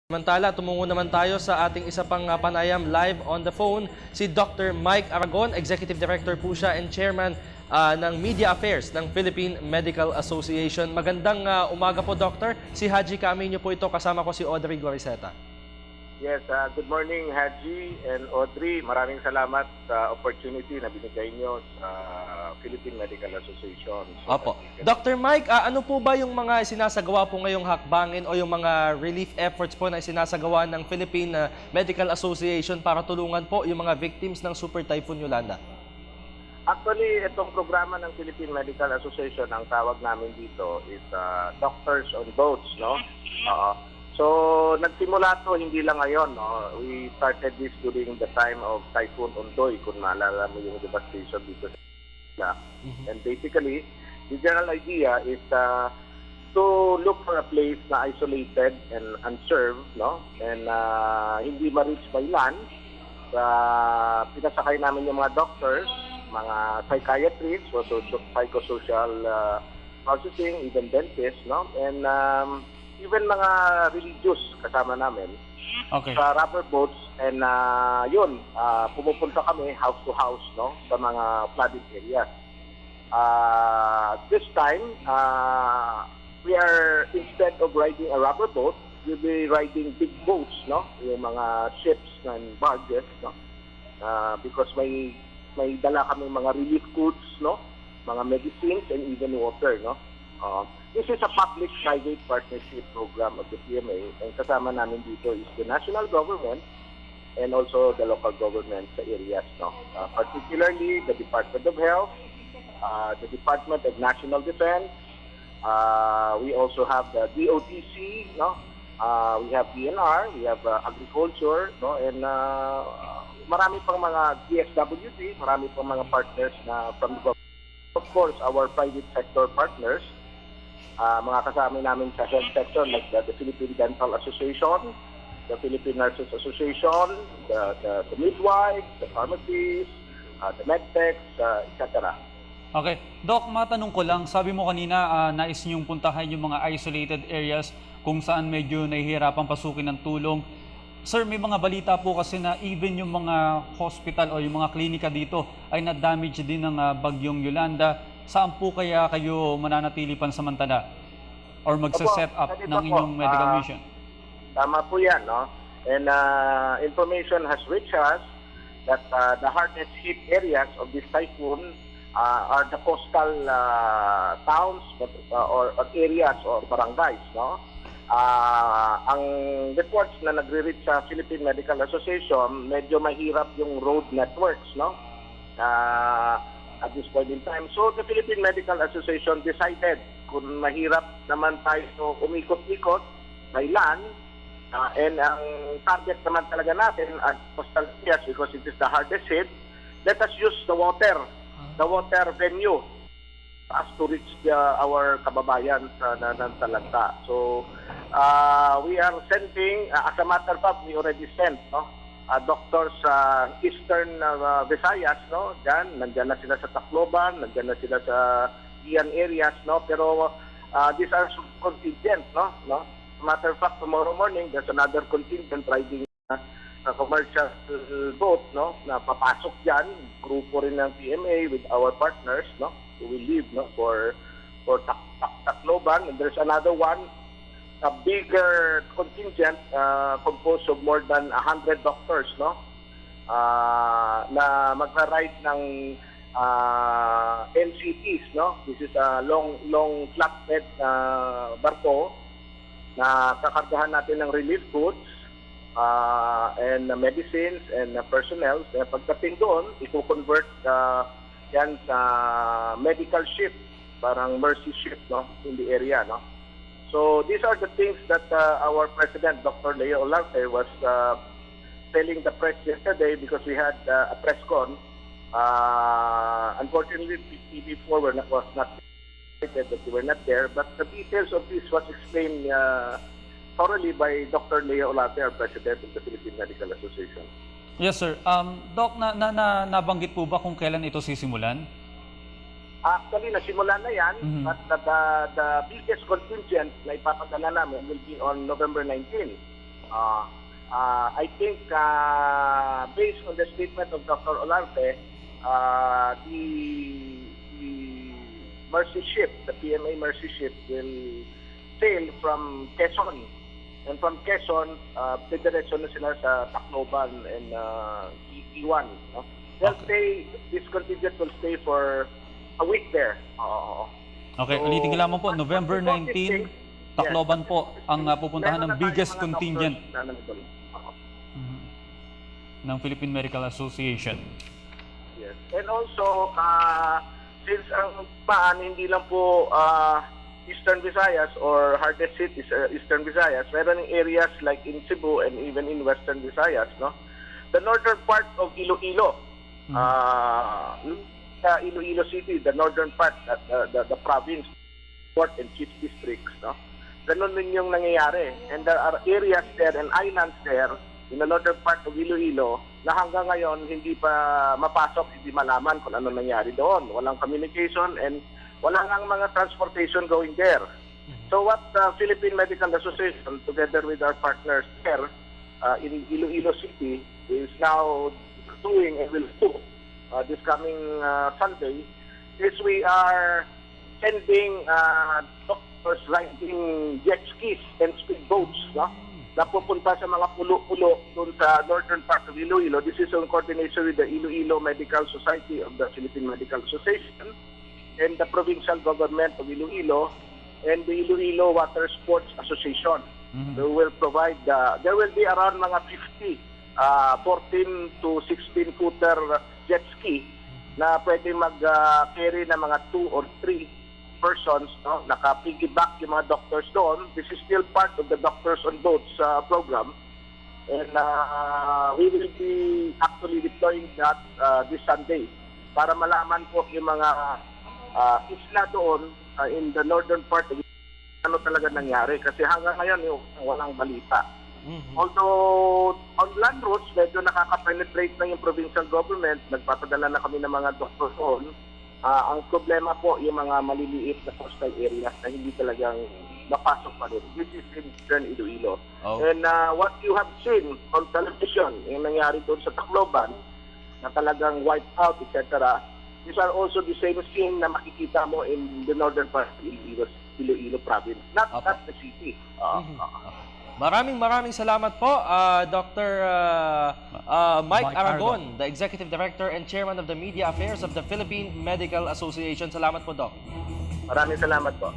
Samantala, tumungo naman tayo sa ating isa pang panayam live on the phone, si Dr. Mike Aragon, Executive Director po siya and Chairman ng Media Affairs ng Philippine Medical Association. Magandang umaga po, Doctor. Si Haji Caminio po ito, kasama ko si Audrey Goriseta. Yes, good morning Haji and Audrey. Maraming salamat sa opportunity na binigay nyo sa Philippine Medical Association. Opo. Dr. Mike, ano po ba yung mga sinasagawa po ngayong hakbangin o yung mga relief efforts po na sinasagawa ng Philippine Medical Association para tulungan po yung mga victims ng Super Typhoon Yolanda? Actually, itong programa ng Philippine Medical Association, ang tawag namin dito is Doctors on Boats, no? So, nagsimula to hindi lang ngayon, no? We started this during the time of Typhoon Ondoy, kung maalala mo yung devastation dito sa And basically, the general idea is to look for a place na isolated and unserved, no? And hindi ma-reach by land. Pinasakay namin yung mga doctors, mga psychiatrists, psychosocial processing, even dentists, no? And even mga religious kasama namin sa rubber boats, and yun, pumupunta kami house to house, no, sa mga flooded areas. This time, we are, instead of riding a rubber boat, we'll be riding big boats, no, yung mga ships and barges, no, because may dala kami mga relief goods, no, mga medicines and even water, no. This is a public-private partnership program of the PMA, and kasama namin dito is the national government and also the local government sa areas, no? Particularly the Department of Health, the Department of National Defense, we also have the DOTC, no? We have DNR, we have agriculture, no? And marami pang mga DSWD, marami pang mga partners na from the government. Of course, our private sector partners, mga kasama namin sa health sector like the Philippine Dental Association, the Philippine Nurses Association, the midwives, the pharmacies, the medtechs, etc. Okay. Doc, matanong ko lang, sabi mo kanina nais niyong puntahan yung mga isolated areas kung saan medyo nahihirapang pasukin ng tulong. Sir, may mga balita po kasi na even yung mga hospital o yung mga klinika dito ay na-damage din ng bagyong Yolanda. Saan po kaya kayo mananatili pansamantala or magsa-set up ng inyong medical mission? Tama po yan, no? And information has reached us that the hardest hit areas of this typhoon are the coastal towns or areas or barangays, no? Ang reports na nagre-reach sa Philippine Medical Association, medyo mahirap yung road networks, no? At this point in time. So the Philippine Medical Association decided kung mahirap naman tayo umikot-ikot by land, and ang target naman talaga natin at coastal areas because it is the hardest hit, let us use the water venue as to reach our kababayan sa Nantalanta. So we are sending, as a matter of fact, we already sent, no, doctors sa Eastern Visayas, no, nandiyan na sila sa Tacloban, nandiyan na sila sa Ian areas, no, pero these are contingent, no. As a matter of fact, tomorrow morning there's another contingent riding a commercial boat, no, na papasok diyan, grupo rin ng PMA with our partners, no, who will leave, no, for Tacloban, and there's another one, a bigger contingent composed of more than 100 doctors, no, na magra-ride ng NCTs, no. This is a long flatbed barko na kakargahan natin ng relief goods and medicines and personnel. Pagdating doon, i-convert yan sa medical ship, parang mercy ship, no, in the area, no. So these are the things that our President, Dr. Leo Olarte, was telling the press yesterday because we had a press con. Unfortunately, TV4 was not excited that we were not there, but the details of this was explained thoroughly by Dr. Leo Olarte, our President of the Philippine Medical Association. Yes, sir. Doc, nabanggit po ba kung kailan ito sisimulan? Actually, nasimulan na yan, but the biggest contingent na ipapadala namin will be on November 19. I think based on the statement of Dr. Olarte, the Mercy ship, the PMA Mercy ship will sail from Quezon. And from Quezon, diretso na sila sa Tacloban and Iwan. No? They'll stay, this contingent will stay for a week there. Okay, So, ulitin ko lamang po, November before 19, this thing, Tacloban po ang pupuntahan ng meron na tayong biggest mga contingent doctors na nandun. ng Philippine Medical Association. Yes. And also, since ang paan hindi lang po Eastern Visayas or hardest hit is Eastern Visayas, meron ng areas like in Cebu and even in Western Visayas, no? The northern part of Iloilo, Iloilo City, the northern part, the province, port and chief districts, no? Ganun din yung nangyayari. And there are areas there and islands there in the northern part of Iloilo na hanggang ngayon hindi pa mapasok, hindi malaman kung ano nangyari doon. Walang communication and wala nang mga transportation going there. So what the Philippine Medical Association, together with our partners there in Iloilo City, is now doing and will do this coming Sunday, is we are sending doctors riding jet skis and speedboats, no? Na pupunta sa mga pulo-pulo doon sa northern part of Iloilo. This is in coordination with the Iloilo Medical Society of the Philippine Medical Association and the provincial government of Iloilo and the Iloilo Water Sports Association. They will provide, there will be around mga 50 14 to 16 footer jet ski na pwede mag-carry na mga 2 or 3 persons, no? Naka-piggyback yung mga doctors doon. This is still part of the Doctors on Boats program. And we will be actually deploying that this Sunday para malaman po yung mga isla doon in the northern part of ano talaga nangyari. Kasi hanggang ngayon yung walang balita. Although on land routes, medyo nakaka-penetrate na yung provincial government. Nagpapadala na kami ng mga doctors doon. Ang problema po yung mga maliliit na coastal areas na hindi talagang mapasok pa rin. This is in Eastern Iloilo. Oh. And what you have seen on television, yung nangyari doon sa Tacloban, na talagang wiped out, etc. These are also the same scene na makikita mo in the northern part of Iloilo province. Not the city. Maraming salamat po, Dr. Mike Aragon, the Executive Director and Chairman of the Media Affairs of the Philippine Medical Association. Salamat po, Doc. Maraming salamat po.